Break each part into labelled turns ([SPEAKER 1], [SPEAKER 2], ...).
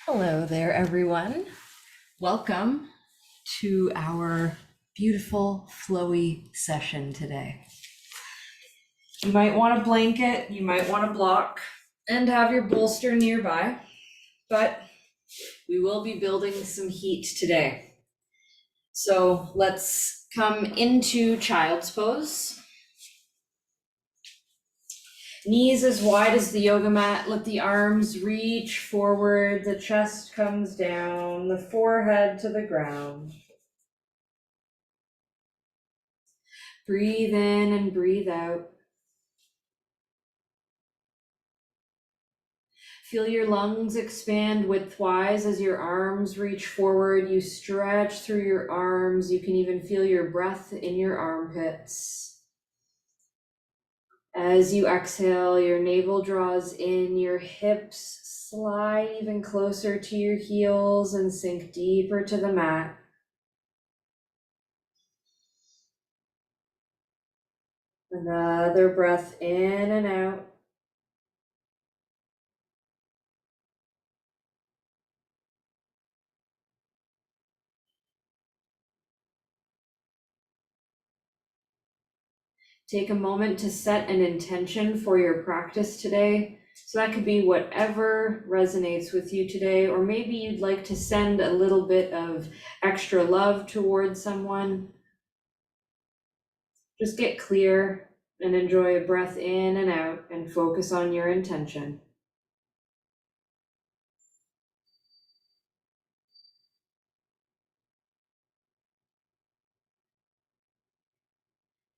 [SPEAKER 1] Hello there, everyone. Welcome to our beautiful, flowy session today. You might want a blanket, you might want a block, and have your bolster nearby, but we will be building some heat today. So let's come into child's pose. Knees as wide as the yoga mat, let the arms reach forward, the chest comes down, the forehead to the ground. Breathe in and breathe out. Feel your lungs expand widthwise as your arms reach forward. You stretch through your arms. You can even feel your breath in your armpits. As you exhale, your navel draws in, your hips slide even closer to your heels and sink deeper to the mat. Another breath in and out. Take a moment to set an intention for your practice today. So that could be whatever resonates with you today, or maybe you'd like to send a little bit of extra love towards someone. Just get clear and enjoy a breath in and out and focus on your intention.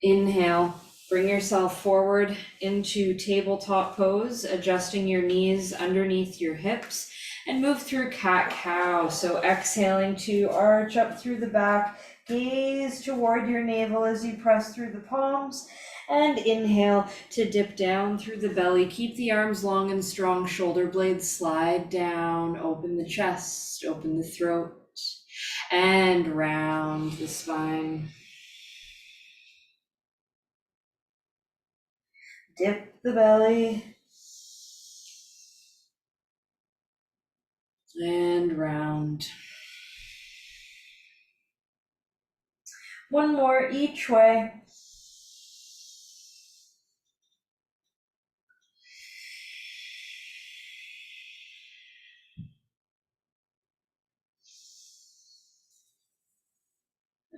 [SPEAKER 1] Inhale, bring yourself forward into tabletop pose, adjusting your knees underneath your hips, and move through cat-cow. So exhaling to arch up through the back, gaze toward your navel as you press through the palms, and inhale to dip down through the belly. Keep the arms long and strong, shoulder blades slide down, open the chest, open the throat, and round the spine. Dip the belly and round. One more each way.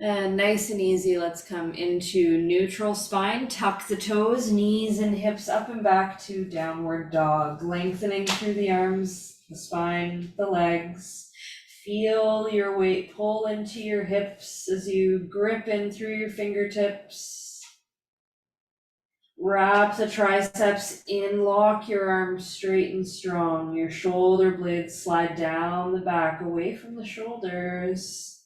[SPEAKER 1] And nice and easy, let's come into neutral spine. Tuck the toes, knees and hips up and back to downward dog. Lengthening through the arms, the spine, the legs. Feel your weight pull into your hips as you grip in through your fingertips. Wrap the triceps in, lock your arms straight and strong. Your shoulder blades slide down the back, away from the shoulders.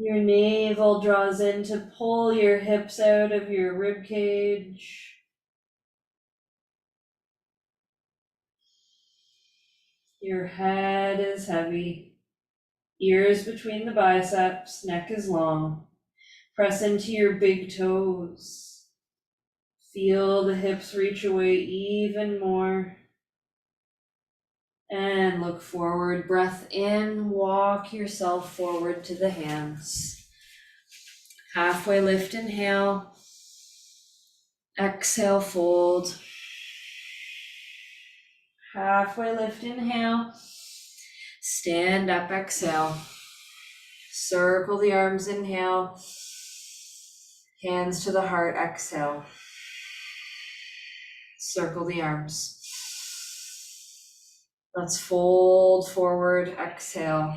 [SPEAKER 1] Your navel draws in to pull your hips out of your rib cage. Your head is heavy. Ears between the biceps, neck is long. Press into your big toes. Feel the hips reach away even more. And look forward, breath in, walk yourself forward to the hands. Halfway lift, inhale. Exhale, fold. Halfway lift, inhale. Stand up, exhale. Circle the arms, inhale. Hands to the heart, exhale. Circle the arms. Let's fold forward, exhale.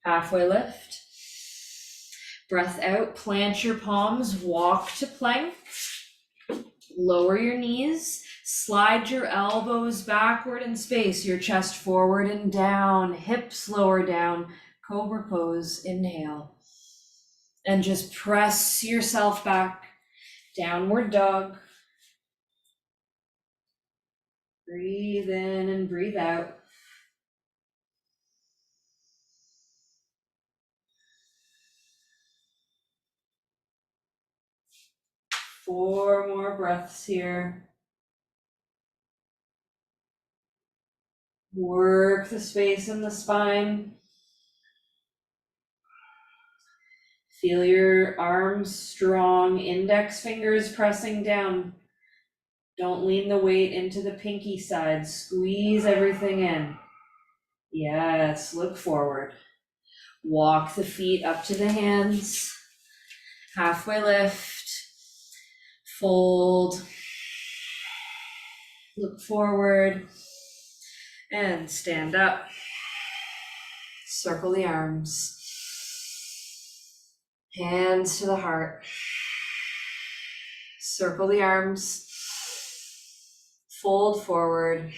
[SPEAKER 1] Halfway lift. Breath out, plant your palms, walk to plank. Lower your knees, slide your elbows backward and space your chest forward and down, hips lower down, cobra pose, inhale. And just press yourself back, downward dog. Breathe in and breathe out. Four more breaths here. Work the space in the spine. Feel your arms strong, index fingers pressing down. Don't lean the weight into the pinky side. Squeeze everything in. Yes, look forward. Walk the feet up to the hands. Halfway lift. Fold. Look forward. And stand up. Circle the arms. Hands to the heart. Circle the arms. Fold forward.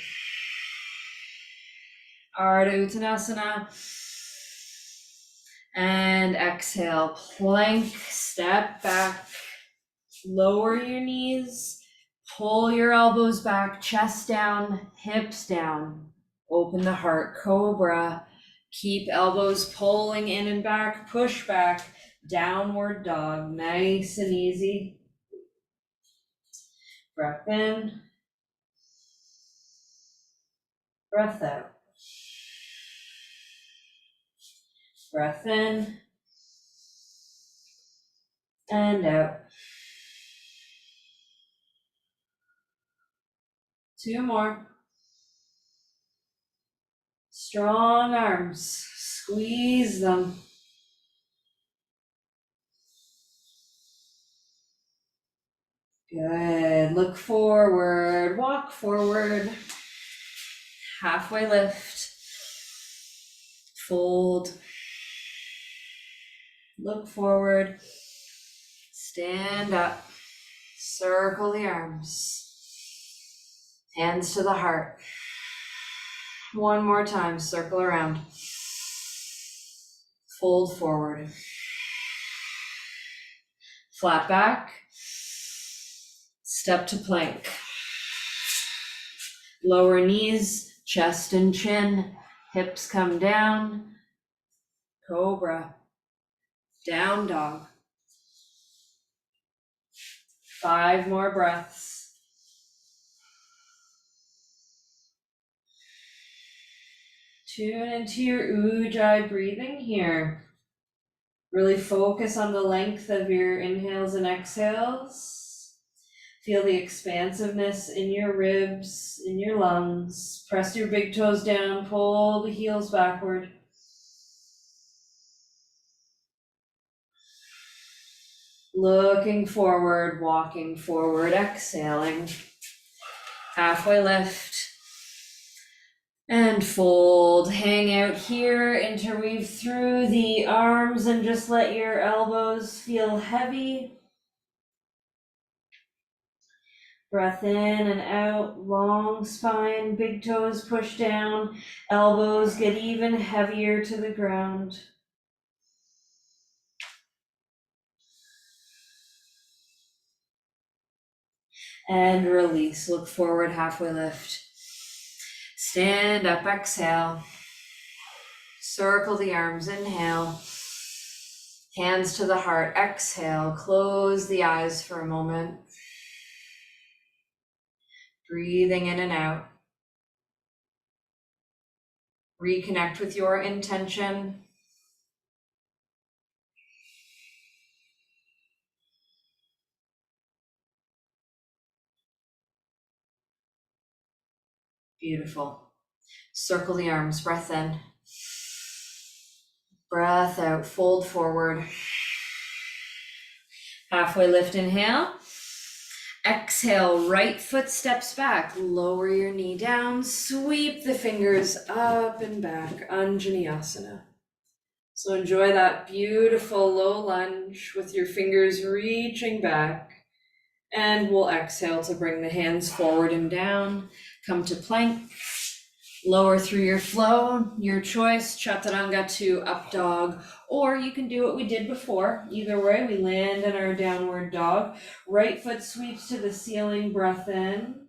[SPEAKER 1] Ardha Uttanasana. And exhale, plank, step back, lower your knees, pull your elbows back, chest down, hips down, open the heart, cobra, keep elbows pulling in and back, push back, downward dog, nice and easy. Breath in, breath out. Breath in and out. 2 more. Strong arms, squeeze them. Good, look forward, walk forward. Halfway lift. Fold. Look forward. Stand up. Circle the arms. Hands to the heart. One more time, circle around. Fold forward. Flat back. Step to plank. Lower knees, chest and chin, hips come down. Cobra. Down dog. 5 more breaths. Tune into your Ujjayi breathing here. Really focus on the length of your inhales and exhales. Feel the expansiveness in your ribs, in your lungs. Press your big toes down, pull the heels backward. Looking forward, walking forward, exhaling. Halfway lift. And fold, hang out here, interweave through the arms and just let your elbows feel heavy. Breath in and out, long spine, big toes push down, elbows get even heavier to the ground. And release, look forward, halfway lift. Stand up, exhale. Circle the arms, inhale. Hands to the heart, exhale. Close the eyes for a moment. Breathing in and out. Reconnect with your intention. Beautiful. Circle the arms, breath in. Breath out, fold forward. Halfway lift, inhale. Exhale, right foot steps back. Lower your knee down, sweep the fingers up and back, Anjaneyasana. So enjoy that beautiful low lunge with your fingers reaching back. And we'll exhale to bring the hands forward and down. Come to plank. Lower through your flow, your choice, chaturanga to up dog, or you can do what we did before. Either way, we land in our downward dog. Right foot sweeps to the ceiling, breath in.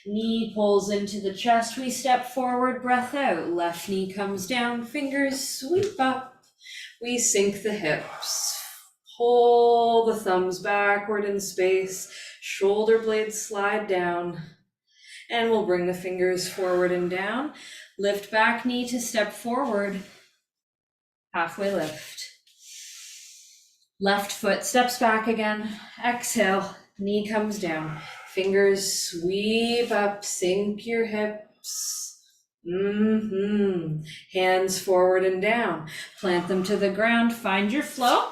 [SPEAKER 1] Knee pulls into the chest, we step forward, breath out. Left knee comes down, fingers sweep up. We sink the hips. Pull the thumbs backward in space. Shoulder blades slide down. And we'll bring the fingers forward and down. Lift back knee to step forward, halfway lift. Left foot steps back again, exhale, knee comes down. Fingers sweep up, sink your hips. Hands forward and down. Plant them to the ground, find your flow.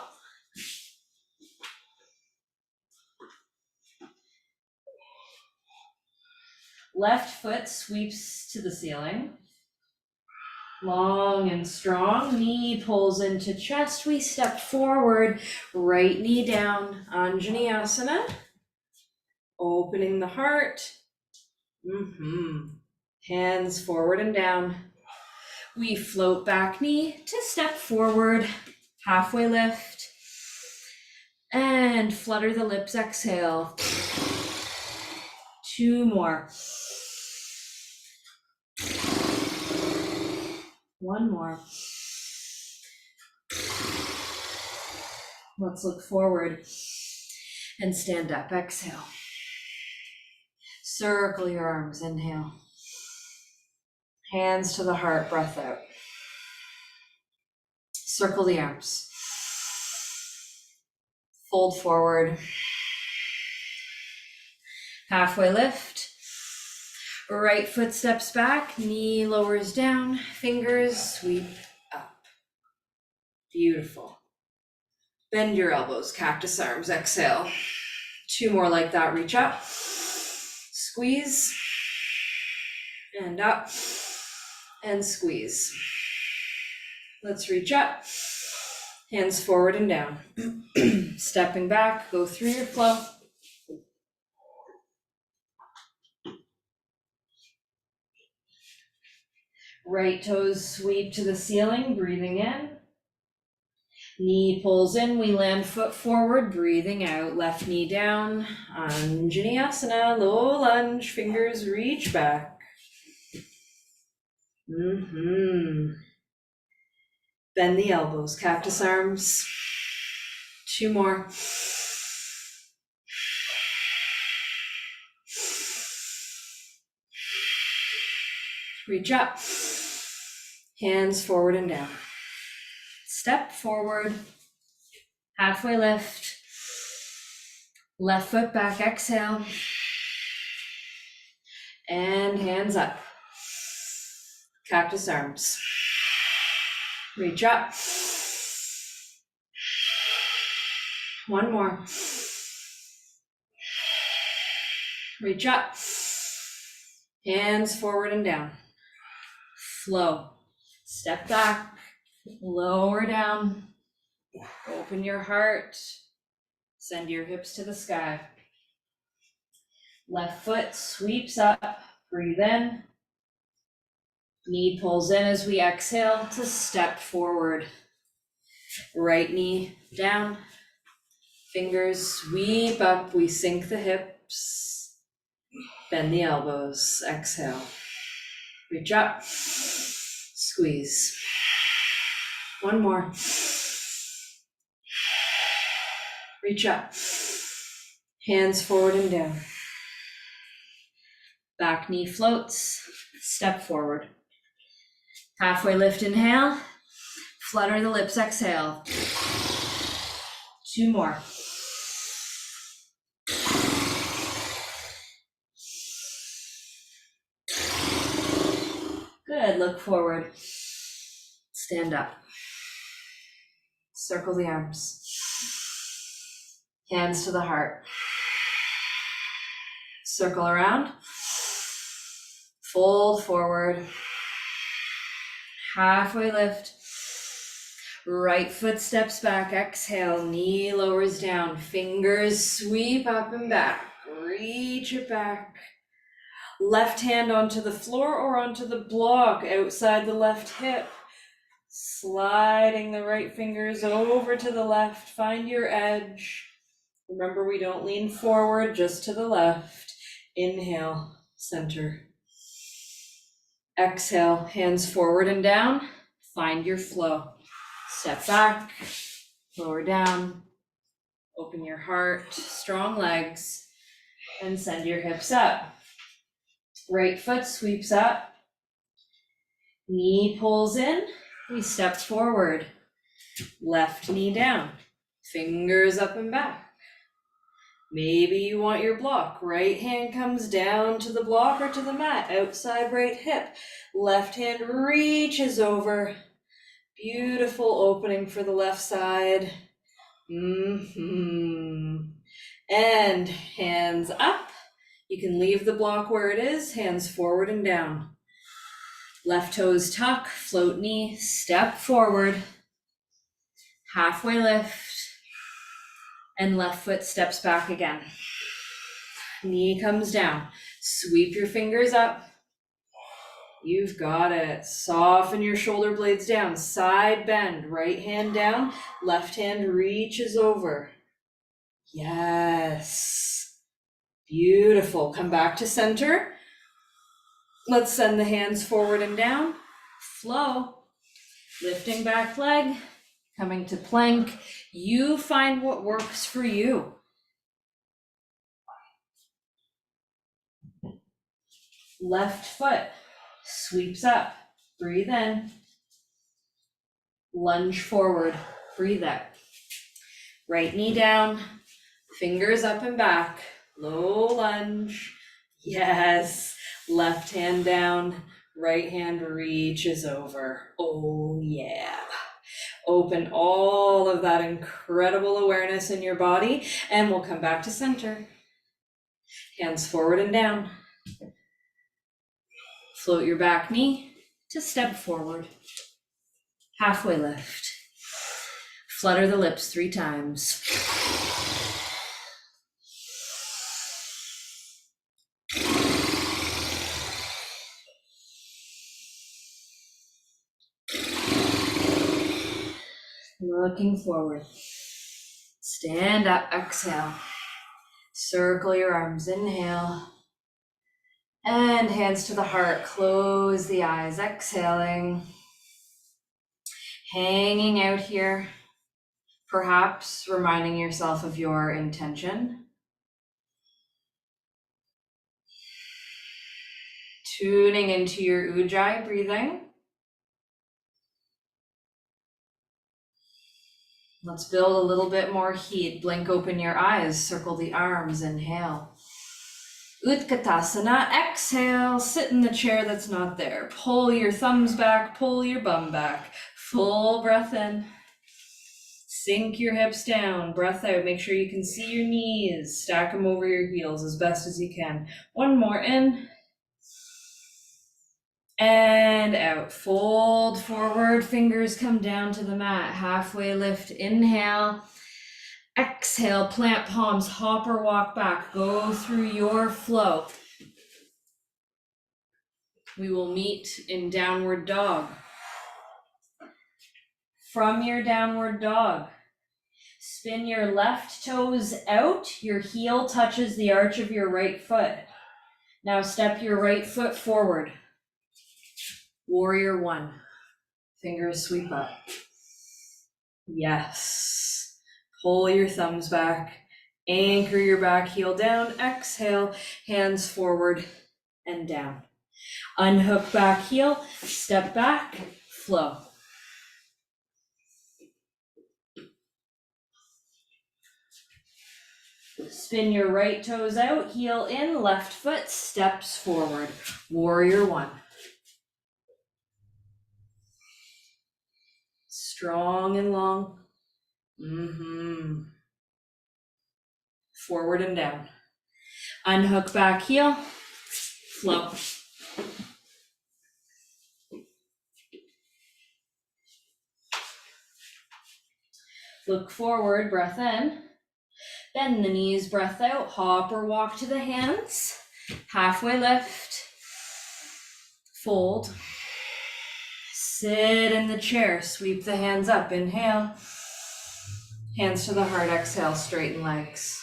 [SPEAKER 1] Left foot sweeps to the ceiling. Long and strong, knee pulls into chest. We step forward, right knee down, Anjaneyasana. Opening the heart. Hands forward and down. We float back knee to step forward, halfway lift. And flutter the lips, exhale. 2 more. 1 more. Let's look forward and stand up, exhale. Circle your arms, inhale. Hands to the heart, breath out. Circle the arms. Fold forward. Halfway lift. Right foot steps back, knee lowers down, fingers sweep up. Beautiful. Bend your elbows, cactus arms, exhale. 2 more like that, reach up. Squeeze. And up. And squeeze. Let's reach up. Hands forward and down. Stepping back, go through your flow. Right toes sweep to the ceiling, breathing in. Knee pulls in, we land foot forward, breathing out. Left knee down, Anjaneyasana, low lunge, fingers reach back. Bend the elbows, cactus arms. 2 more. Reach up. Hands forward and down. Step forward. Halfway lift. Left foot back, exhale. And hands up. Cactus arms. Reach up. 1 more. Reach up. Hands forward and down. Flow. Step back. Lower down. Open your heart. Send your hips to the sky. Left foot sweeps up. Breathe in. Knee pulls in as we exhale to step forward. Right knee down. Fingers sweep up. We sink the hips. Bend the elbows. Exhale. Reach up. Squeeze. 1 more. Reach up. Hands forward and down. Back knee floats. Step forward. Halfway lift, inhale. Flutter the lips, exhale. 2 more. Good, look forward. Stand up. Circle the arms. Hands to the heart. Circle around. Fold forward. Halfway lift. Right foot steps back, exhale, knee lowers down, fingers sweep up and back, reach it back. Left hand onto the floor or onto the block outside the left hip. Sliding the right fingers over to the left, find your edge. Remember, we don't lean forward, just to the left. Inhale, center. Exhale, hands forward and down, find your flow. Step back, lower down, open your heart, strong legs, and send your hips up. Right foot sweeps up. Knee pulls in, we step forward. Left knee down, fingers up and back. Maybe you want your block. Right hand comes down to the block or to the mat, outside right hip. Left hand reaches over. Beautiful opening for the left side. And hands up. You can leave the block where it is, hands forward and down. Left toes tuck, float knee, step forward. Halfway lift. And left foot steps back again. Knee comes down. Sweep your fingers up. You've got it. Soften your shoulder blades down. Side bend. Right hand down. Left hand reaches over. Yes. Beautiful. Come back to center. Let's send the hands forward and down. Flow. Lifting back leg. Coming to plank. You find what works for you. Left foot sweeps up. Breathe in. Lunge forward. Breathe out. Right knee down. Fingers up and back. Low lunge. Yes. Left hand down. Right hand reaches over. Oh yeah. Open all of that incredible awareness in your body, and we'll come back to center. Hands forward and down. Float your back knee to step forward. Halfway lift. Flutter the lips 3 times. Looking forward. Stand up, exhale. Circle your arms, inhale. And hands to the heart, close the eyes, exhaling. Hanging out here, perhaps reminding yourself of your intention. Tuning into your Ujjayi breathing. Let's build a little bit more heat. Blink open your eyes, circle the arms, inhale. Utkatasana, exhale, sit in the chair that's not there. Pull your thumbs back, pull your bum back. Full breath in. Sink your hips down, breath out. Make sure you can see your knees. Stack them over your heels as best as you can. One more in. And out. Fold forward, fingers come down to the mat. Halfway lift, inhale. Exhale, plant palms, hop or walk back. Go through your flow. We will meet in downward dog. From your downward dog, spin your left toes out. Your heel touches the arch of your right foot. Now step your right foot forward. Warrior 1. Fingers sweep up. Yes. Pull your thumbs back. Anchor your back heel down. Exhale, hands forward and down. Unhook back heel, step back, flow. Spin your right toes out, heel in, left foot steps forward. Warrior 1. Strong and long. Forward and down. Unhook back heel, flow. Look forward, breath in. Bend the knees, breath out. Hop or walk to the hands. Halfway lift. Fold. Sit in the chair. Sweep the hands up. Inhale. Hands to the heart. Exhale. Straighten legs.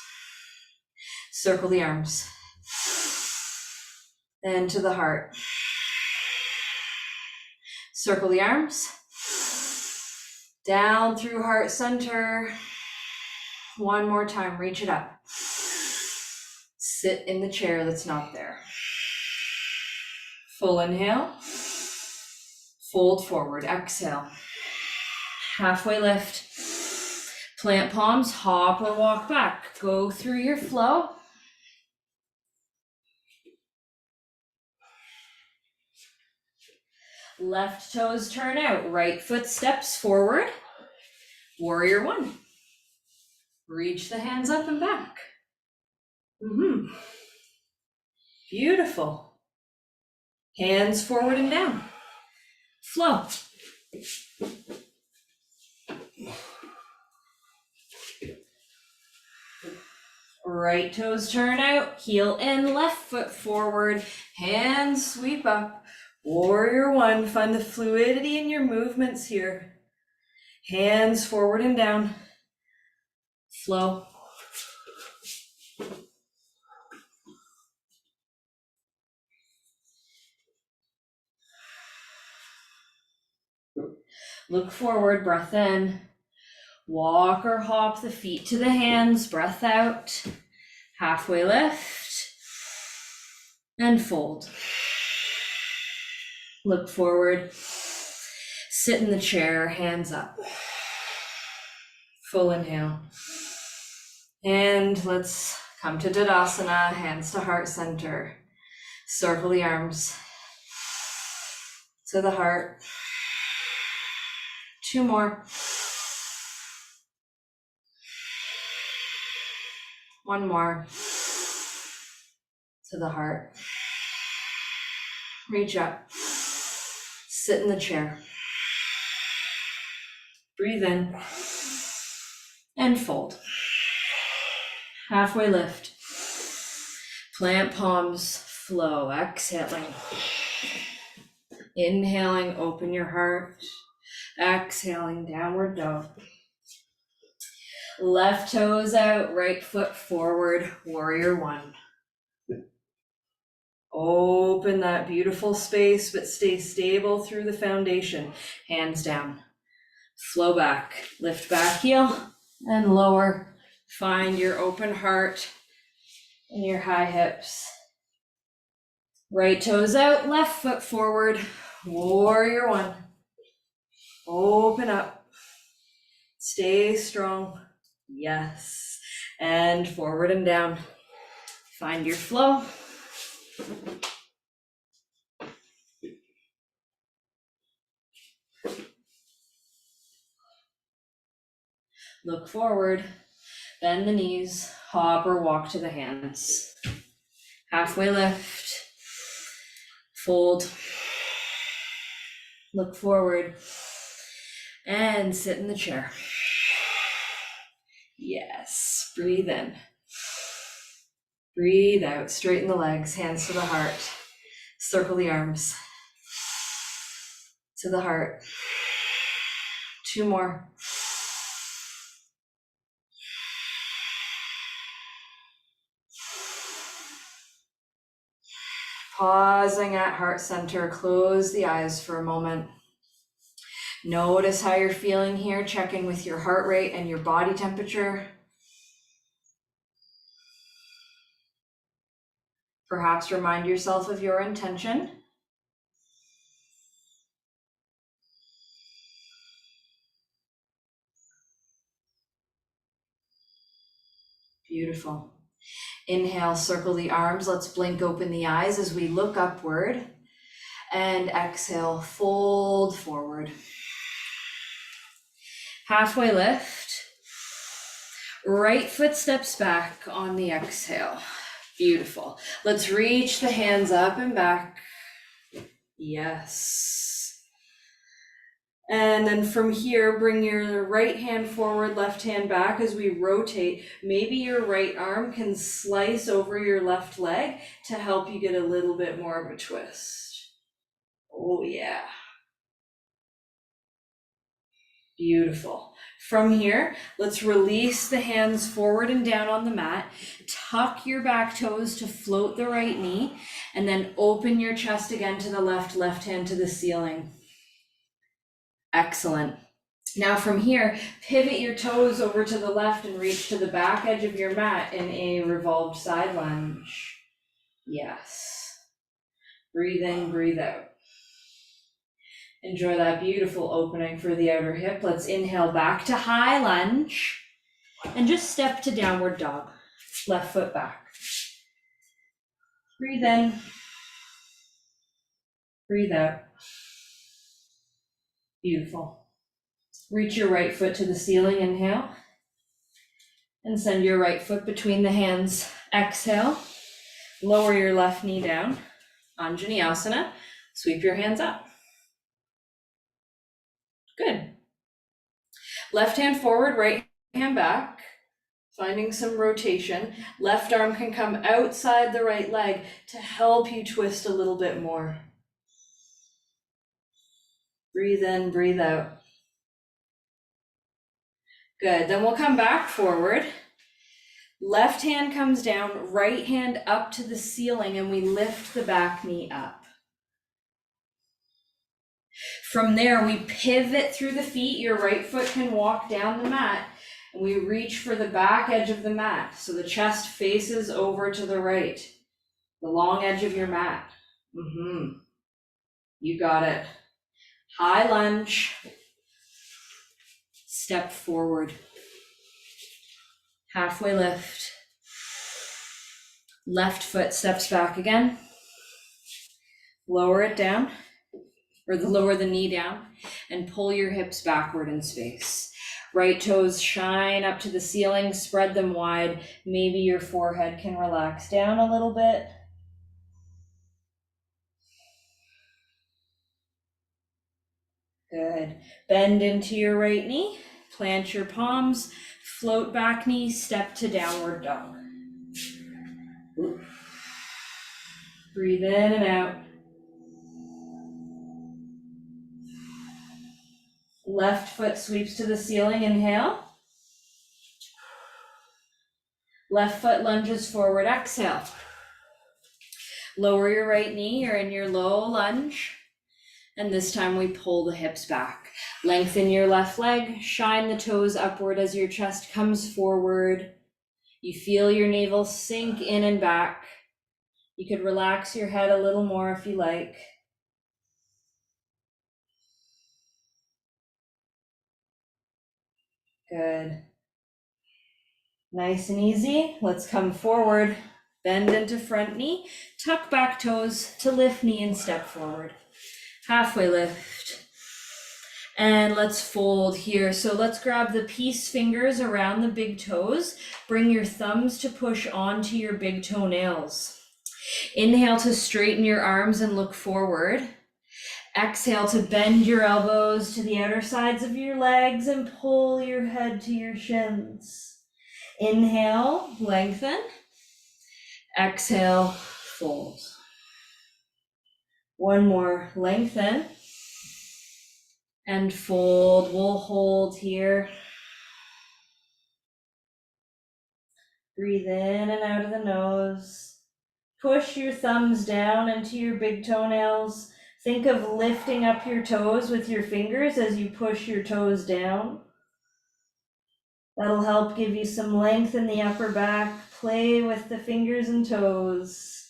[SPEAKER 1] Circle the arms. Then to the heart. Circle the arms. Down through heart center. One more time. Reach it up. Sit in the chair that's not there. Full inhale. Fold forward, exhale. Halfway lift. Plant palms, hop or walk back. Go through your flow. Left toes turn out, right foot steps forward. Warrior one. Reach the hands up and back. Beautiful. Hands forward and down. Flow. Right toes turn out, heel in, left foot forward, hands sweep up. Warrior one, find the fluidity in your movements here. Hands forward and down. Flow. Look forward, breath in. Walk or hop the feet to the hands, breath out. Halfway lift. And fold. Look forward. Sit in the chair, hands up. Full inhale. And let's come to Tadasana, hands to heart center. Circle the arms to the heart. 2 more. 1 more. To the heart. Reach up. Sit in the chair. Breathe in. And fold. Halfway lift. Plant palms, flow. Exhaling. Inhaling, open your heart. Exhaling, downward dog. Left toes out, right foot forward, warrior one. Open that beautiful space, but stay stable through the foundation. Hands down. Flow back, lift back heel and lower. Find your open heart and your high hips. Right toes out, left foot forward, warrior one. Open up, stay strong. Yes, and forward and down. Find your flow. Look forward, bend the knees, hop or walk to the hands. Halfway lift, fold, look forward, and sit in the chair. Yes, breathe in. Breathe out, straighten the legs, hands to the heart. Circle the arms to the heart. 2 more. Pausing at heart center, close the eyes for a moment. Notice how you're feeling here, check in with your heart rate and your body temperature. Perhaps remind yourself of your intention. Beautiful. Inhale, circle the arms. Let's blink open the eyes as we look upward. And exhale, fold forward. Halfway lift. Right foot steps back on the exhale. Beautiful. Let's reach the hands up and back. Yes. And then from here, bring your right hand forward, left hand back as we rotate. Maybe your right arm can slice over your left leg to help you get a little bit more of a twist. Oh yeah. Beautiful. From here, let's release the hands forward and down on the mat. Tuck your back toes to float the right knee, and then open your chest again to the left hand to the ceiling. Excellent. Now from here, pivot your toes over to the left and reach to the back edge of your mat in a revolved side lunge. Yes. Breathe in, breathe out. Enjoy that beautiful opening for the outer hip. Let's inhale back to high lunge and just step to downward dog. Left foot back. Breathe in. Breathe out. Beautiful. Reach your right foot to the ceiling, inhale. And send your right foot between the hands. Exhale. Lower your left knee down. Anjaneyasana. Sweep your hands up. Good. Left hand forward, right hand back. Finding some rotation. Left arm can come outside the right leg to help you twist a little bit more. Breathe in, breathe out. Good, then we'll come back forward. Left hand comes down, right hand up to the ceiling, and we lift the back knee up. From there, we pivot through the feet. Your right foot can walk down the mat, and we reach for the back edge of the mat. So the chest faces over to the right, the long edge of your mat. You got it. High lunge. Step forward. Halfway lift. Left foot steps back again. Lower it down, or lower the knee down, and pull your hips backward in space. Right toes shine up to the ceiling, spread them wide. Maybe your forehead can relax down a little bit. Good. Bend into your right knee, plant your palms, float back knee, step to downward dog. Breathe in and out. Left foot sweeps to the ceiling, inhale. Left foot lunges forward, exhale. Lower your right knee, you're in your low lunge. And this time we pull the hips back. Lengthen your left leg, shine the toes upward as your chest comes forward. You feel your navel sink in and back. You could relax your head a little more if you like. Good. Nice and easy. Let's come forward. Bend into front knee. Tuck back toes to lift knee and step forward. Halfway lift. And let's fold here. So let's grab the peace fingers around the big toes. Bring your thumbs to push onto your big toenails. Inhale to straighten your arms and look forward. Exhale to bend your elbows to the outer sides of your legs and pull your head to your shins. Inhale, lengthen. Exhale, fold. One more, lengthen. And fold. We'll hold here. Breathe in and out of the nose. Push your thumbs down into your big toenails. Think of lifting up your toes with your fingers as you push your toes down. That'll help give you some length in the upper back. Play with the fingers and toes.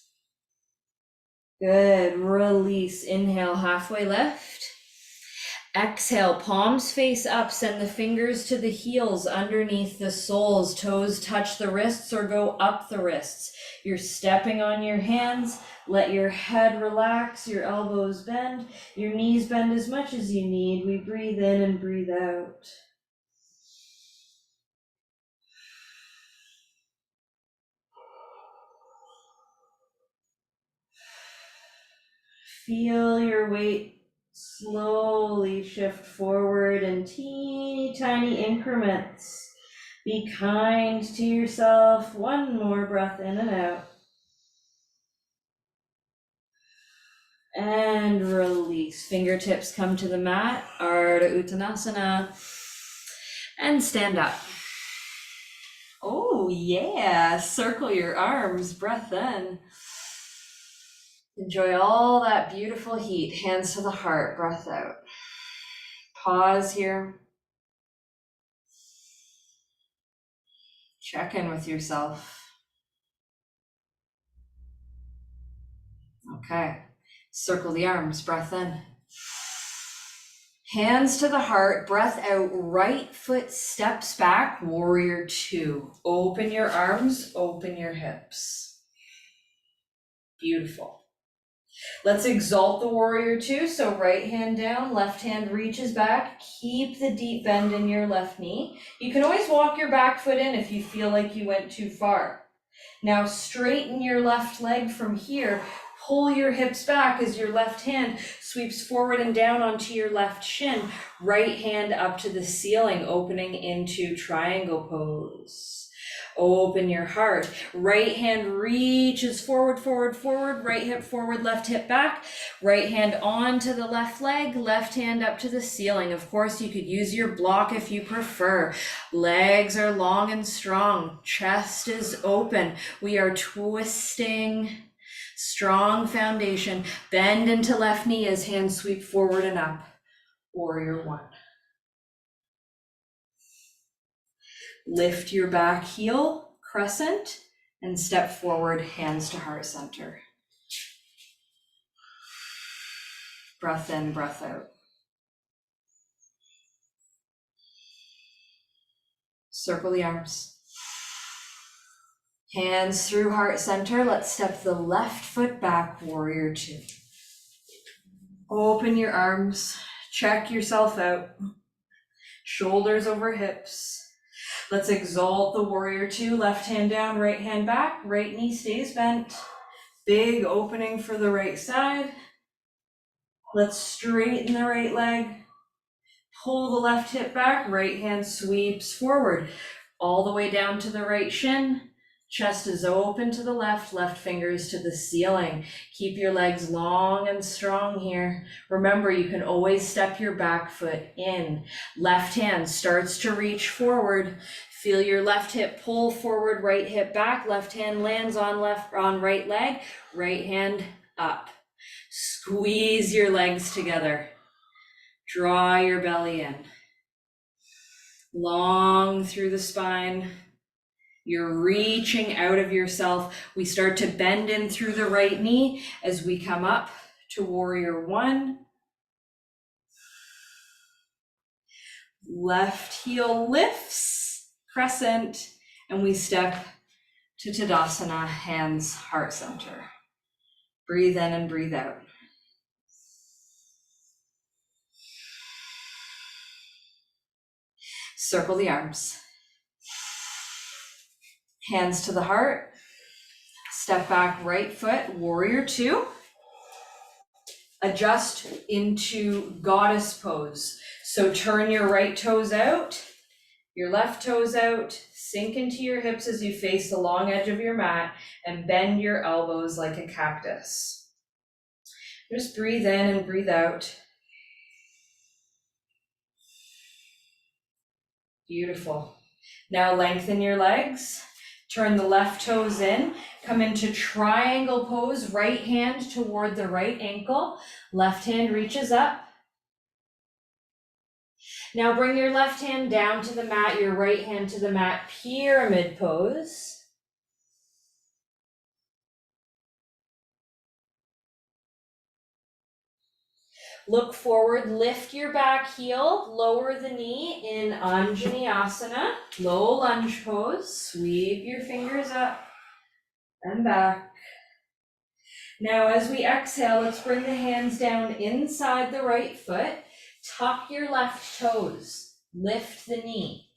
[SPEAKER 1] Good. Release. Inhale, halfway lift. Exhale, palms face up. Send the fingers to the heels underneath the soles. Toes touch the wrists or go up the wrists. You're stepping on your hands. Let your head relax, your elbows bend, your knees bend as much as you need. We breathe in and breathe out. Feel your weight slowly shift forward in teeny tiny increments. Be kind to yourself. One more breath in and out. And release. Fingertips come to the mat, Ardha Uttanasana, and stand up. Oh yeah, circle your arms, breath in. Enjoy all that beautiful heat, hands to the heart, breath out. Pause here. Check in with yourself. Okay, circle the arms, breath in. Hands to the heart, breath out, right foot steps back, warrior two. Open your arms, open your hips. Beautiful. Let's exalt the warrior two. So right hand down, left hand reaches back. Keep the deep bend in your left knee. You can always walk your back foot in if you feel like you went too far. Now straighten your left leg from here. Pull your hips back as your left hand sweeps forward and down onto your left shin. Right hand up to the ceiling, opening into triangle pose. Open your heart. Right hand reaches forward, forward, forward. Right hip forward, left hip back. Right hand onto the left leg. Left hand up to the ceiling. Of course, you could use your block if you prefer. Legs are long and strong. Chest is open. We are twisting. Strong foundation. Bend into left knee as hands sweep forward and up. Warrior one. Lift your back heel, crescent, and step forward, hands to heart center. Breath in, breath out. Circle the arms. Hands through heart center. Let's step the left foot back, warrior two. Open your arms. Check yourself out. Shoulders over hips. Let's exalt the warrior two. Left hand down, right hand back. Right knee stays bent. Big opening for the right side. Let's straighten the right leg. Pull the left hip back. Right hand sweeps forward. All the way down to the right shin. Chest is open to the left, left fingers to the ceiling. Keep your legs long and strong here. Remember, you can always step your back foot in. Left hand starts to reach forward. Feel your left hip pull forward, right hip back. Left hand lands on right leg. Right hand up. Squeeze your legs together. Draw your belly in. Long through the spine. You're reaching out of yourself. We start to bend in through the right knee as we come up to warrior one. Left heel lifts, crescent, and we step to Tadasana, hands heart center. Breathe in and breathe out. Circle the arms. Hands to the heart. Step back, right foot, warrior two. Adjust into goddess pose. So turn your right toes out, your left toes out, sink into your hips as you face the long edge of your mat, and bend your elbows like a cactus. Just breathe in and breathe out. Beautiful. Now lengthen your legs. Turn the left toes in, come into triangle pose, right hand toward the right ankle, left hand reaches up. Now bring your left hand down to the mat, your right hand to the mat, pyramid pose. Look forward, lift your back heel, lower the knee in Anjaneyasana, low lunge pose. Sweep your fingers up and back. Now as we exhale, let's bring the hands down inside the right foot. Tuck your left toes, lift the knee.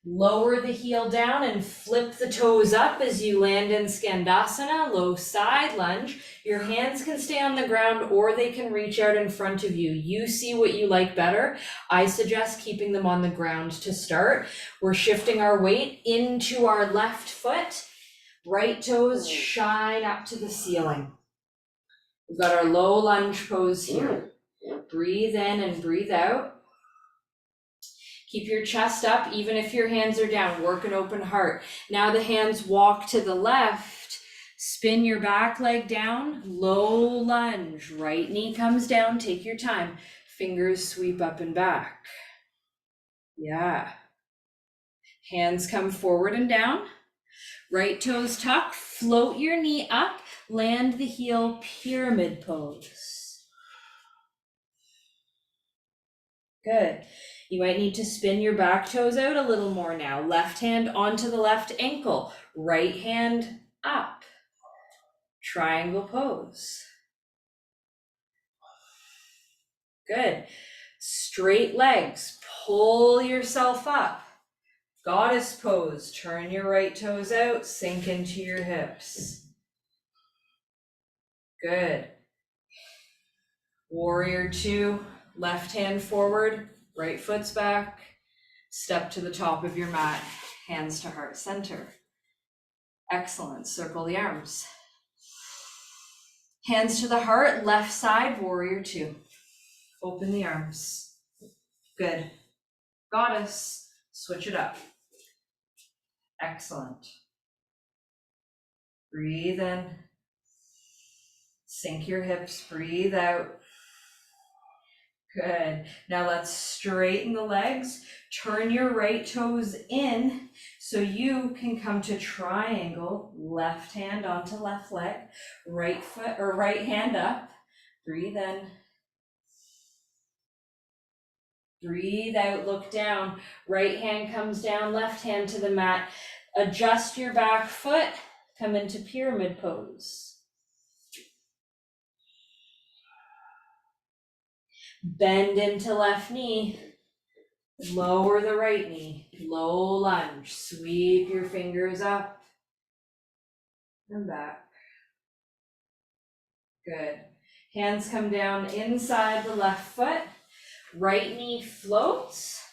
[SPEAKER 1] Lower the heel down and flip the toes up as you land in Skandasana, low side lunge. Your hands can stay on the ground or they can reach out in front of you. You see what you like better. I suggest keeping them on the ground to start. We're shifting our weight into our left foot. Right toes shine up to the ceiling. We've got our low lunge pose here. Breathe in and breathe out. Keep your chest up, even if your hands are down. Work an open heart. Now the hands walk to the left. Spin your back leg down. Low lunge. Right knee comes down. Take your time. Fingers sweep up and back. Yeah. Hands come forward and down. Right toes tuck. Float your knee up. Land the heel, pyramid pose. Good. You might need to spin your back toes out a little more now. Left hand onto the left ankle, right hand up. Triangle pose. Good. Straight legs, pull yourself up. Goddess pose, turn your right toes out, sink into your hips. Good. Warrior two, left hand forward, right foot's back. Step to the top of your mat, hands to heart center. Excellent, circle the arms. Hands to the heart, left side, warrior two. Open the arms. Good. Goddess, switch it up. Excellent. Breathe in. Sink your hips, breathe out. Good. Now let's straighten the legs. Turn your right toes in so you can come to triangle. Left hand onto left leg. Right foot or right hand up. Breathe in. Breathe out, look down. Right hand comes down, left hand to the mat. Adjust your back foot. Come into pyramid pose. Bend into left knee. Lower the right knee. Low lunge. Sweep your fingers up and back. Good. Hands come down inside the left foot. Right knee floats.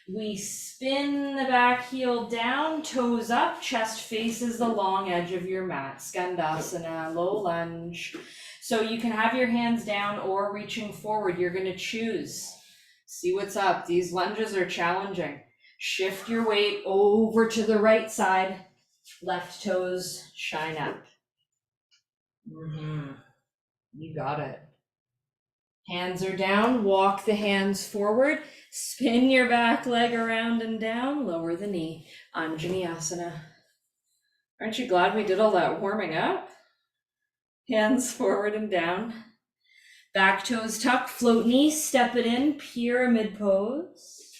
[SPEAKER 1] We spin the back heel down, toes up, chest faces the long edge of your mat. Skandasana, low lunge. So you can have your hands down or reaching forward. You're going to choose. See what's up. These lunges are challenging. Shift your weight over to the right side. Left toes shine up. You got it. Hands are down, walk the hands forward, spin your back leg around and down, lower the knee, Anjaneyasana. Aren't you glad we did all that warming up? Hands forward and down. Back toes tucked, float knees, step it in, pyramid pose.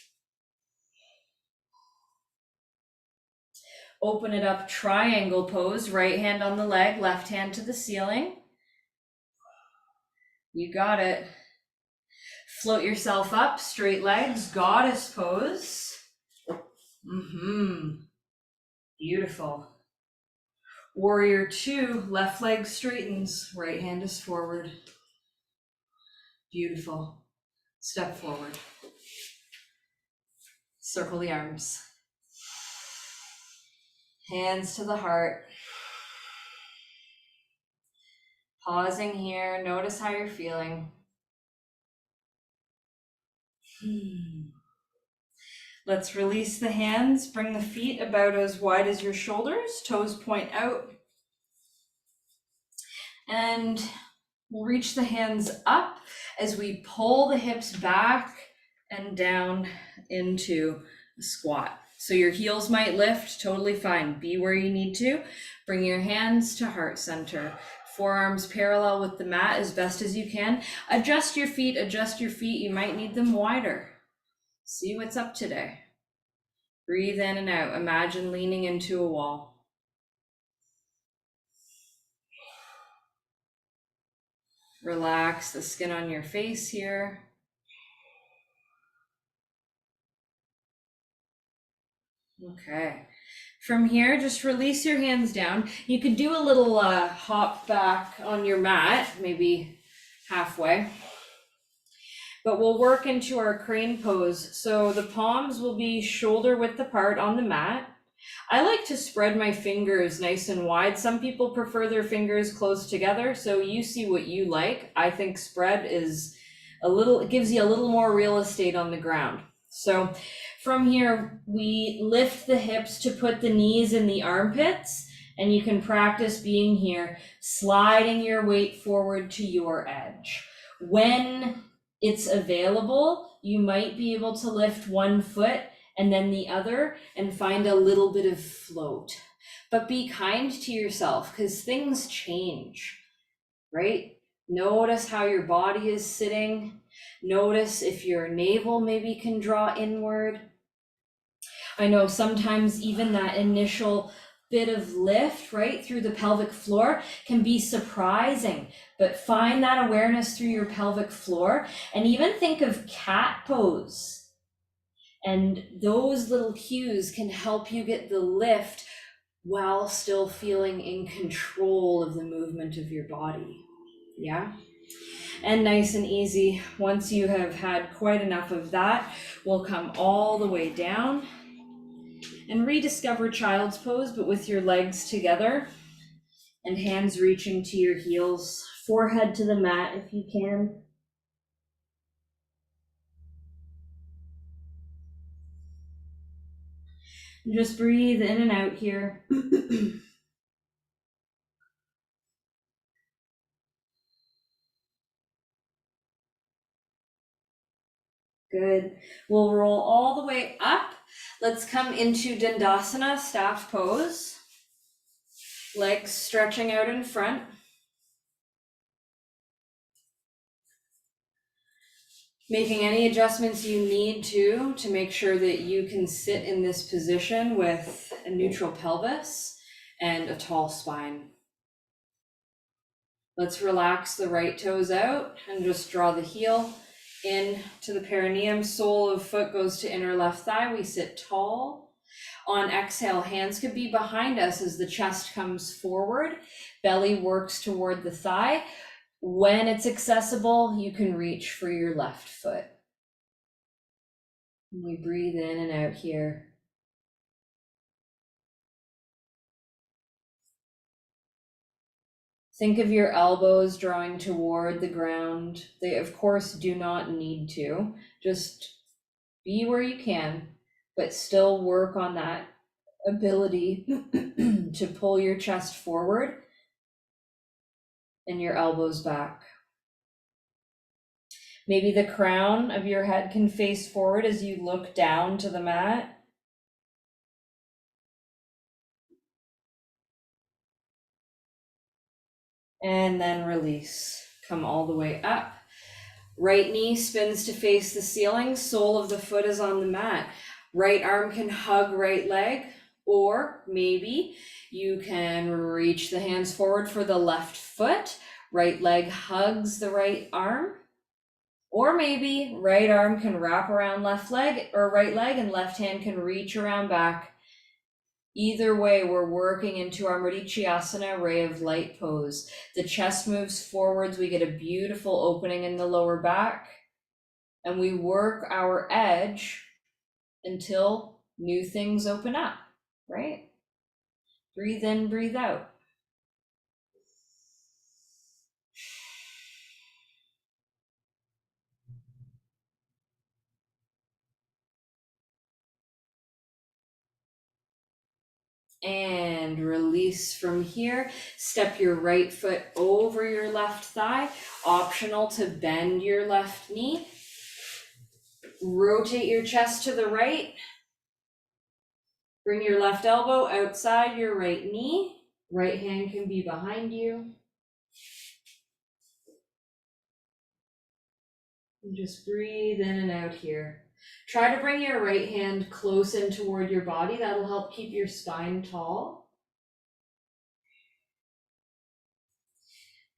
[SPEAKER 1] Open it up, triangle pose, right hand on the leg, left hand to the ceiling. You got it. Float yourself up, straight legs, goddess pose. Beautiful. Warrior two, left leg straightens, right hand is forward. Beautiful. Step forward. Circle the arms. Hands to the heart. Pausing here, notice how you're feeling. Let's release the hands, bring the feet about as wide as your shoulders, toes point out. And we'll reach the hands up as we pull the hips back and down into a squat. So your heels might lift, totally fine. Be where you need to. Bring your hands to heart center. Forearms parallel with the mat as best as you can. Adjust your feet, You might need them wider. See what's up today. Breathe in and out. Imagine leaning into a wall. Relax the skin on your face here. Okay. From here, just release your hands down. You could do a little hop back on your mat, maybe halfway. But we'll work into our crane pose. So the palms will be shoulder width apart on the mat. I like to spread my fingers nice and wide. Some people prefer their fingers close together, so you see what you like. I think spread is it gives you a little more real estate on the ground. So from here, we lift the hips to put the knees in the armpits, and you can practice being here, sliding your weight forward to your edge. When it's available, you might be able to lift one foot and then the other and find a little bit of float. But be kind to yourself because things change, right? Notice how your body is sitting. Notice if your navel maybe can draw inward. I know sometimes even that initial bit of lift, right, through the pelvic floor can be surprising, but find that awareness through your pelvic floor, and even think of cat pose. And those little cues can help you get the lift while still feeling in control of the movement of your body. Yeah? And nice and easy. Once you have had quite enough of that, we'll come all the way down and rediscover child's pose, but with your legs together and hands reaching to your heels, forehead to the mat if you can. And just breathe in and out here. Good. We'll roll all the way up. Let's come into Dandasana, staff pose. Legs stretching out in front. Making any adjustments you need to make sure that you can sit in this position with a neutral pelvis and a tall spine. Let's relax the right toes out and just draw the heel in to the perineum. Sole of foot goes to inner left thigh. We sit tall. On exhale, hands could be behind us as the chest comes forward. Belly works toward the thigh. When it's accessible, you can reach for your left foot. And we breathe in and out here. Think of your elbows drawing toward the ground. They, of course, do not need to. Just be where you can, but still work on that ability to pull your chest forward and your elbows back. Maybe the crown of your head can face forward as you look down to the mat. And then release. Come all the way up. Right knee spins to face the ceiling. Sole of the foot is on the mat. Right arm can hug right leg, or maybe you can reach the hands forward for the left foot. Right leg hugs the right arm. Or maybe right arm can wrap around left leg or right leg and left hand can reach around back. Either way, we're working into our Marichyasana ray of light pose. The chest moves forwards, we get a beautiful opening in the lower back, and we work our edge until new things open up, right? Breathe in, breathe out. And release from here. Step your right foot over your left thigh. Optional to bend your left knee. Rotate your chest to the right. Bring your left elbow outside your right knee. Right hand can be behind you. And just breathe in and out here. Try to bring your right hand close in toward your body. That'll help keep your spine tall.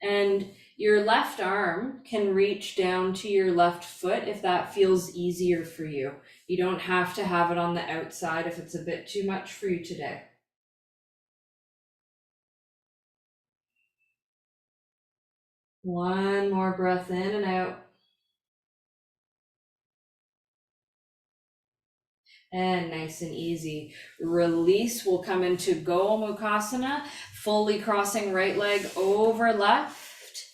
[SPEAKER 1] And your left arm can reach down to your left foot if that feels easier for you. You don't have to have it on the outside if it's a bit too much for you today. One more breath in and out. And nice and easy. Release. We'll come into Gomukhasana, fully crossing right leg over left.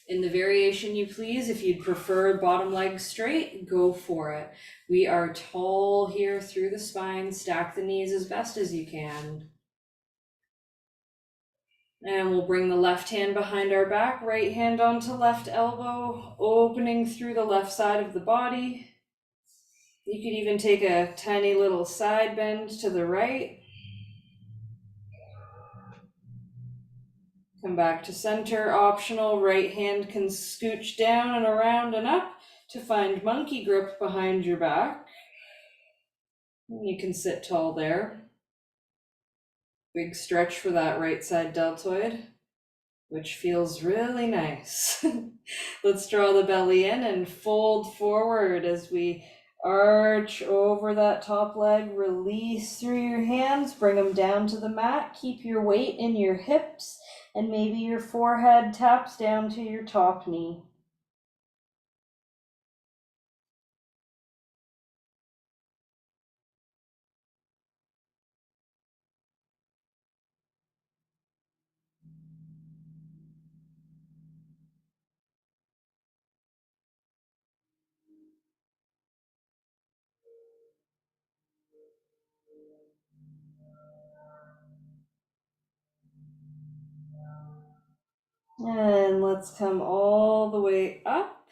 [SPEAKER 1] In the variation you please, if you'd prefer bottom leg straight, go for it. We are tall here through the spine. Stack the knees as best as you can. And we'll bring the left hand behind our back, right hand onto left elbow, opening through the left side of the body. You could even take a tiny little side bend to the right. Come back to center, optional, right hand can scooch down and around and up to find monkey grip behind your back. You can sit tall there. Big stretch for that right side deltoid, which feels really nice. Let's draw the belly in and fold forward as we arch over that top leg. Release through your hands, bring them down to the mat. Keep your weight in your hips, and maybe your forehead taps down to your top knee. And let's come all the way up.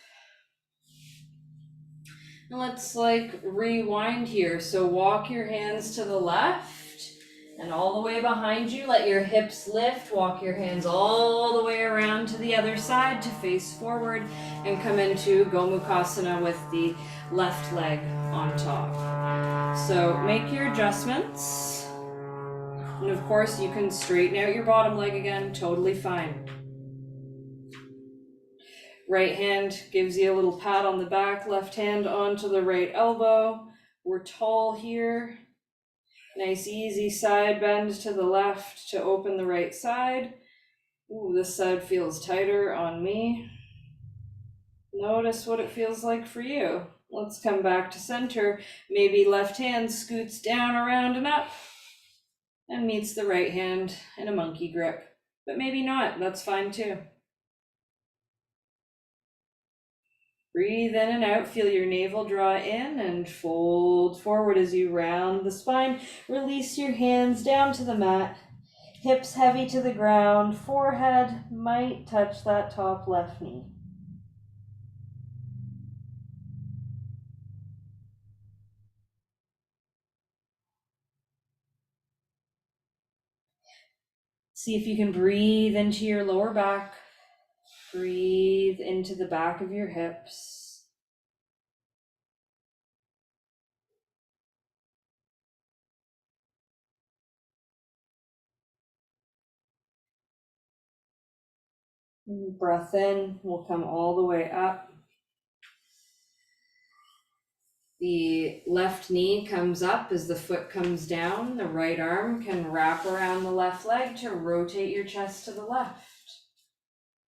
[SPEAKER 1] And let's rewind here. So walk your hands to the left and all the way behind you. Let your hips lift. Walk your hands all the way around to the other side to face forward and come into Gomukhasana with the left leg on top. So make your adjustments. And of course you can straighten out your bottom leg again, totally fine. Right hand gives you a little pat on the back, left hand onto the right elbow. We're tall here. Nice easy side bend to the left to open the right side. Ooh, this side feels tighter on me. Notice what it feels like for you. Let's come back to center. Maybe left hand scoots down, around, and up and meets the right hand in a monkey grip. But maybe not, that's fine too. Breathe in and out, feel your navel draw in and fold forward as you round the spine. Release your hands down to the mat, hips heavy to the ground, forehead might touch that top left knee. See if you can breathe into your lower back, breathe into the back of your hips. Breath in, we'll come all the way up. The left knee comes up as the foot comes down. The right arm can wrap around the left leg to rotate your chest to the left.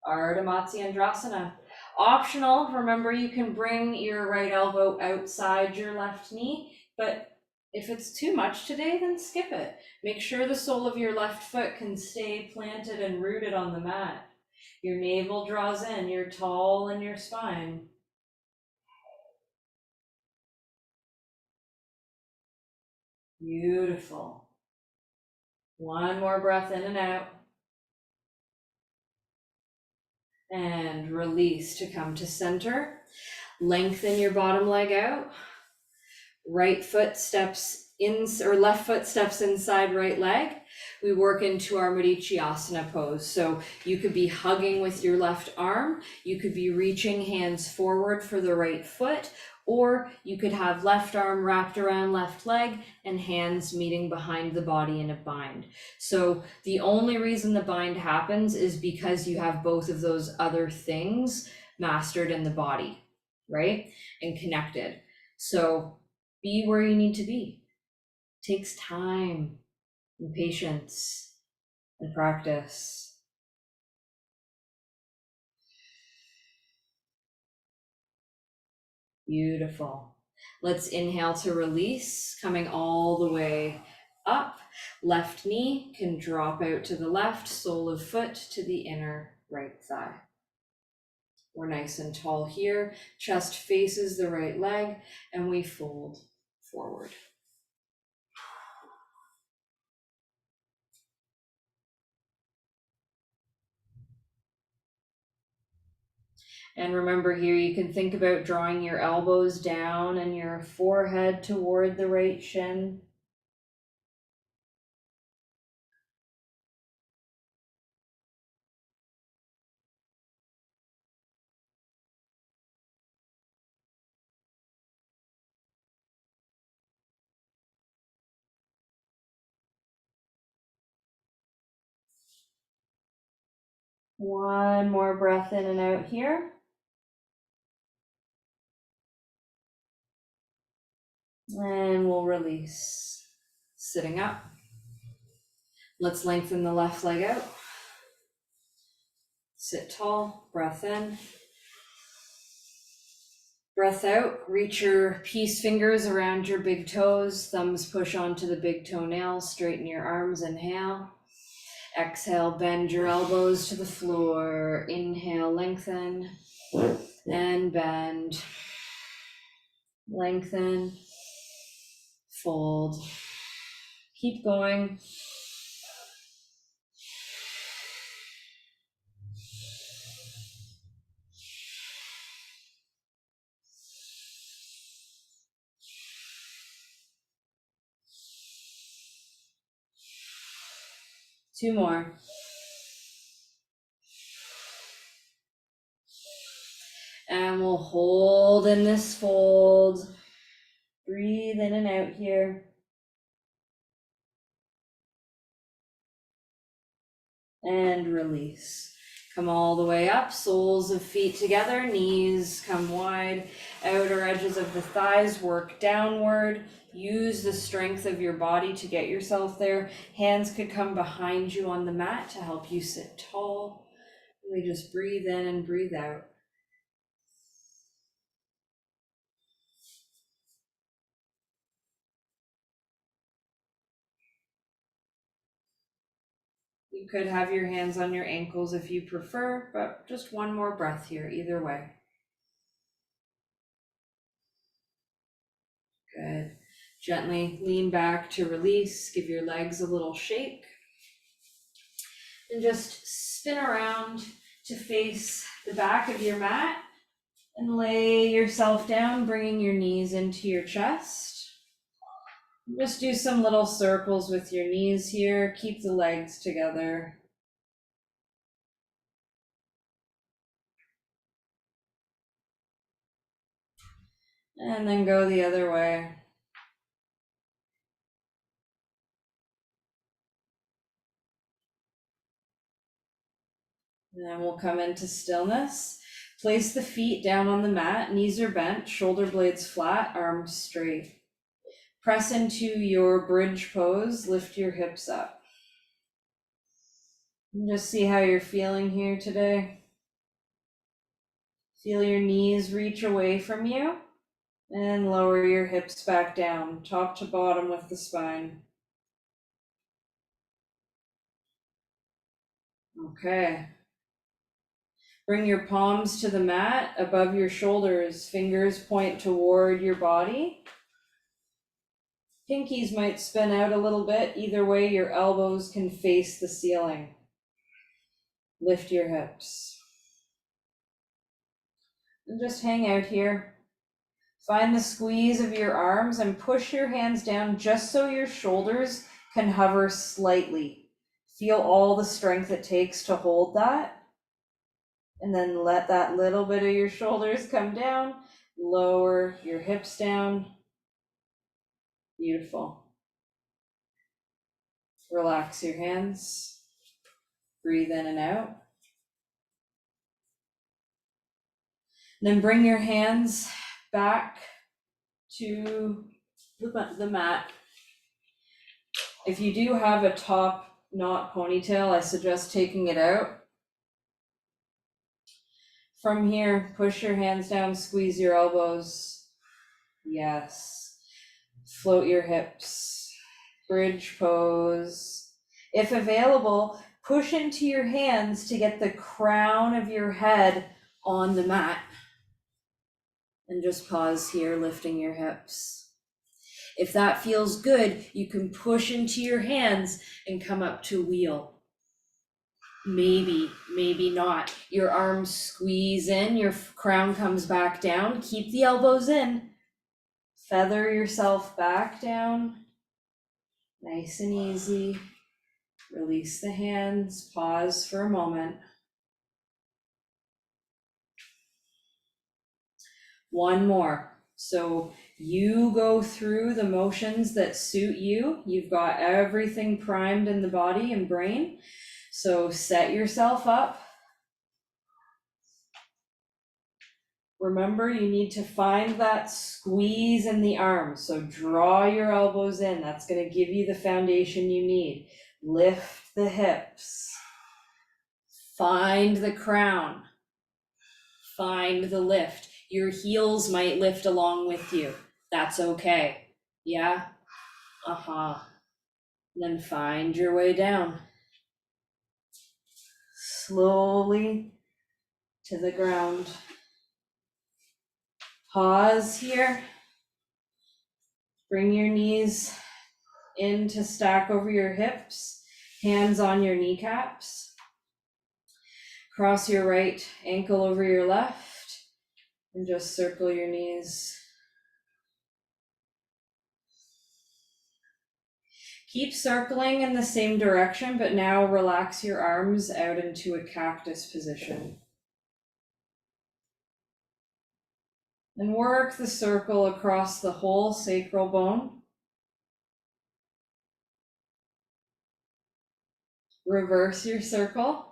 [SPEAKER 1] Ardha Matsyendrasana. Optional, remember you can bring your right elbow outside your left knee, but if it's too much today, then skip it. Make sure the sole of your left foot can stay planted and rooted on the mat. Your navel draws in, you're tall in your spine. Beautiful. One more breath in and out. And release to come to center. Lengthen your bottom leg out. Right foot steps in, or left foot steps inside right leg. We work into our Marichyasana pose. So you could be hugging with your left arm. You could be reaching hands forward for the right foot, or you could have left arm wrapped around left leg and hands meeting behind the body in a bind. So the only reason the bind happens is because you have both of those other things mastered in the body, right? And connected. So be where you need to be. It takes time and patience and practice. Beautiful. Let's inhale to release, coming all the way up. Left knee can drop out to the left, sole of foot to the inner right thigh. We're nice and tall here. Chest faces the right leg, and we fold forward. And remember here, you can think about drawing your elbows down and your forehead toward the right shin. One more breath in and out here. And we'll release. Sitting up. Let's lengthen the left leg out. Sit tall, breath in. Breath out, reach your peace fingers around your big toes, thumbs push onto the big toenails, straighten your arms, inhale. Exhale, bend your elbows to the floor. Inhale, lengthen and bend. Lengthen, fold. Keep going. Two more. And we'll hold in this fold. Breathe in and out here. And release. Come all the way up, soles of feet together, knees come wide, outer edges of the thighs work downward. Use the strength of your body to get yourself there. Hands could come behind you on the mat to help you sit tall. We just breathe in and breathe out. You could have your hands on your ankles if you prefer, but just one more breath here, either way. Good. Gently lean back to release, give your legs a little shake. And just spin around to face the back of your mat and lay yourself down, bringing your knees into your chest. Just do some little circles with your knees here. Keep the legs together. And then go the other way. And then we'll come into stillness. Place the feet down on the mat, knees are bent, shoulder blades flat, arms straight. Press into your bridge pose, lift your hips up. And just see how you're feeling here today. Feel your knees reach away from you and lower your hips back down, top to bottom with the spine. Okay. Bring your palms to the mat above your shoulders, fingers point toward your body. Pinkies might spin out a little bit. Either way, your elbows can face the ceiling. Lift your hips. And just hang out here. Find the squeeze of your arms and push your hands down just so your shoulders can hover slightly. Feel all the strength it takes to hold that. And then let that little bit of your shoulders come down. Lower your hips down. Beautiful. Relax your hands. Breathe in and out. And then bring your hands back to the mat. If you do have a top knot ponytail, I suggest taking it out. From here, push your hands down, squeeze your elbows. Yes. Float your hips. Bridge pose. If available, push into your hands to get the crown of your head on the mat. And just pause here, lifting your hips. If that feels good, you can push into your hands and come up to wheel. Maybe, maybe not. Your arms squeeze in, your crown comes back down. Keep the elbows in. Feather yourself back down. Nice and easy. Release the hands. Pause for a moment. One more. So you go through the motions that suit you. You've got everything primed in the body and brain. So set yourself up. Remember, you need to find that squeeze in the arms. So draw your elbows in. That's going to give you the foundation you need. Lift the hips. Find the crown. Find the lift. Your heels might lift along with you. That's okay. Yeah? Then find your way down. Slowly to the ground. Pause here. Bring your knees in to stack over your hips, hands on your kneecaps. Cross your right ankle over your left and just circle your knees. Keep circling in the same direction, but now relax your arms out into a cactus position. And work the circle across the whole sacral bone. Reverse your circle.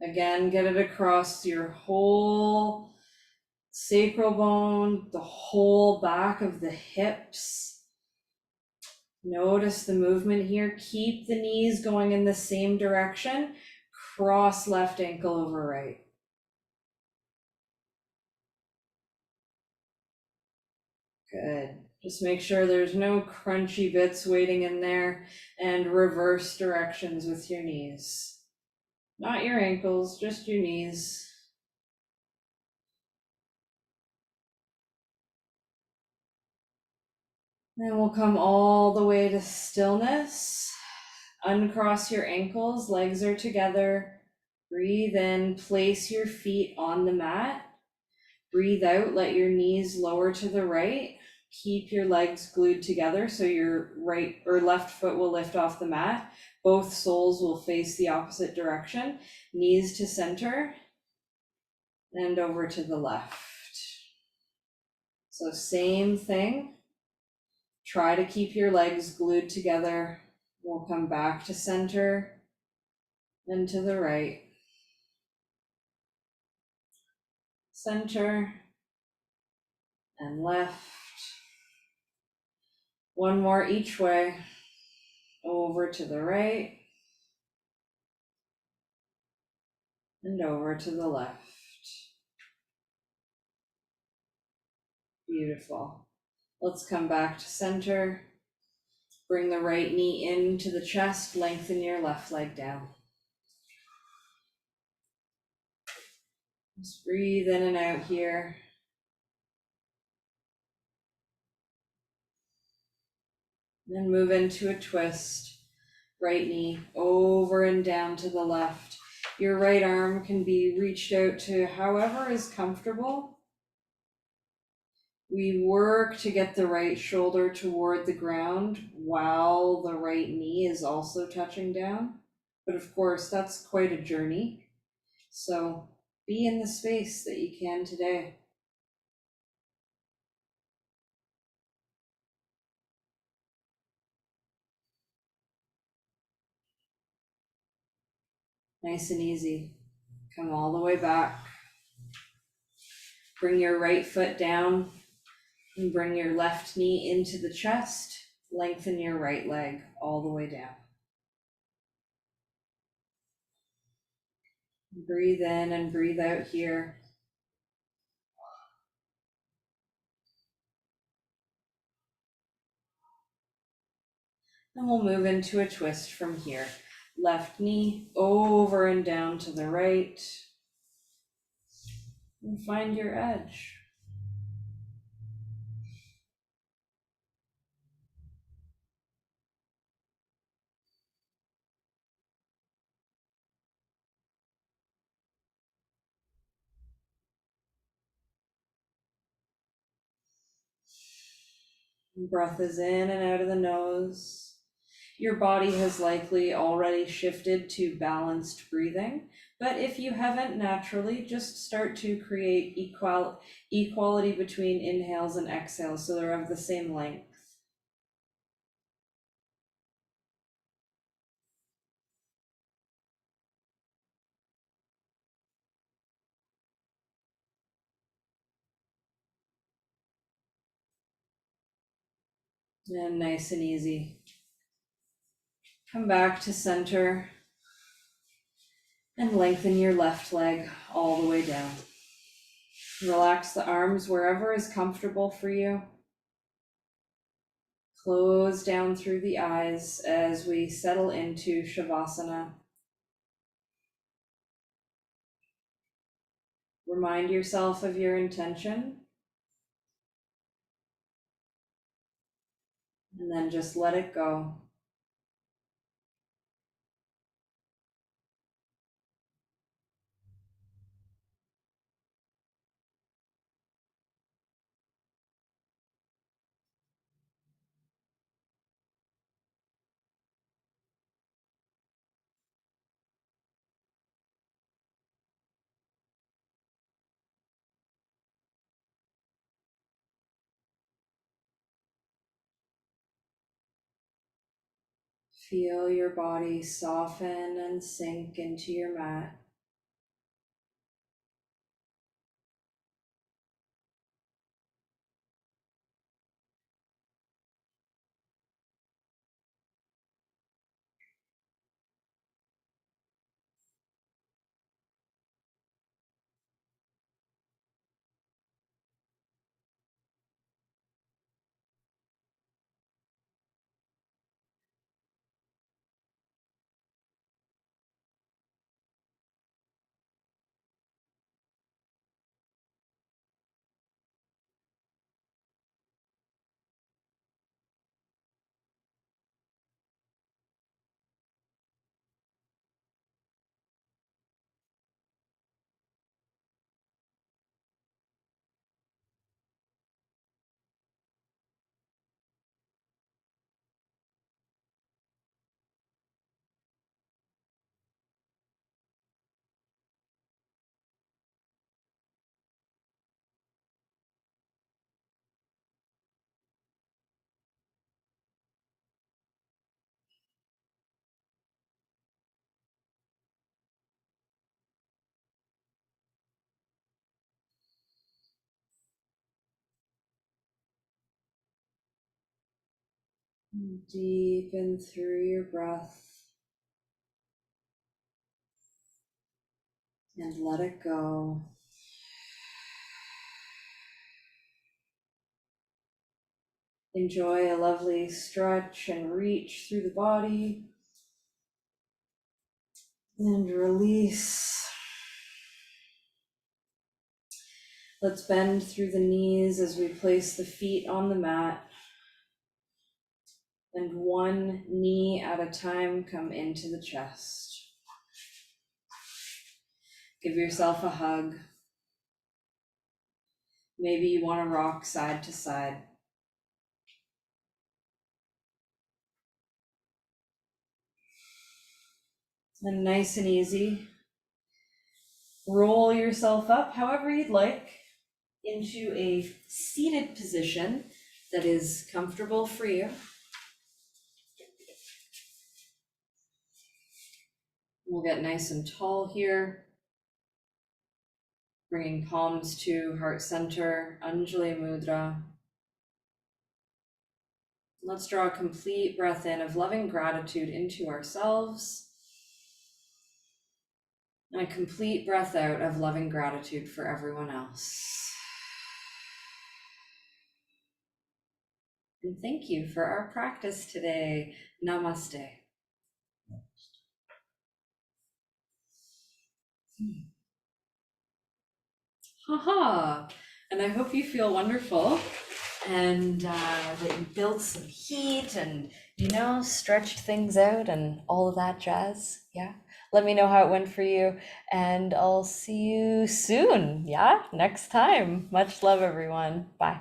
[SPEAKER 1] Again, get it across your whole sacral bone, the whole back of the hips. Notice the movement here. Keep the knees going in the same direction. Cross left ankle over right. Good. Just make sure there's no crunchy bits waiting in there, and reverse directions with your knees. Not your ankles, just your knees. Then we'll come all the way to stillness. Uncross your ankles, legs are together. Breathe in, place your feet on the mat. Breathe out, let your knees lower to the right. Keep your legs glued together so your right or left foot will lift off the mat. Both soles will face the opposite direction. Knees to center and over to the left. So same thing. Try to keep your legs glued together. We'll come back to center and to the right. Center and left. One more each way. Over to the right. And over to the left. Beautiful. Let's come back to center. Bring the right knee into the chest, lengthen your left leg down. Just breathe in and out here. Then move into a twist. Right knee over and down to the left. Your right arm can be reached out to however is comfortable. We work to get the right shoulder toward the ground while the right knee is also touching down. But of course, that's quite a journey. So be in the space that you can today. Nice and easy. Come all the way back. Bring your right foot down and bring your left knee into the chest. Lengthen your right leg all the way down. Breathe in and breathe out here. And we'll move into a twist from here. Left knee over and down to the right. And find your edge. Breath is in and out of the nose. Your body has likely already shifted to balanced breathing, but if you haven't naturally, just start to create equality between inhales and exhales so they're of the same length. And nice and easy. Come back to center and lengthen your left leg all the way down. Relax the arms wherever is comfortable for you. Close down through the eyes as we settle into Shavasana. Remind yourself of your intention, and then just let it go. Feel your body soften and sink into your mat. Deepen through your breath and let it go. Enjoy a lovely stretch and reach through the body. And release. Let's bend through the knees as we place the feet on the mat. And one knee at a time, come into the chest. Give yourself a hug. Maybe you want to rock side to side. And nice and easy, roll yourself up however you'd like into a seated position that is comfortable for you. We'll get nice and tall here, bringing palms to heart center, Anjali Mudra. Let's draw a complete breath in of loving gratitude into ourselves, and a complete breath out of loving gratitude for everyone else. And thank you for our practice today. Namaste. Haha, and I hope you feel wonderful and that you built some heat and, stretched things out and all of that jazz. Yeah. Let me know how it went for you, and I'll see you soon. Yeah. Next time. Much love, everyone. Bye.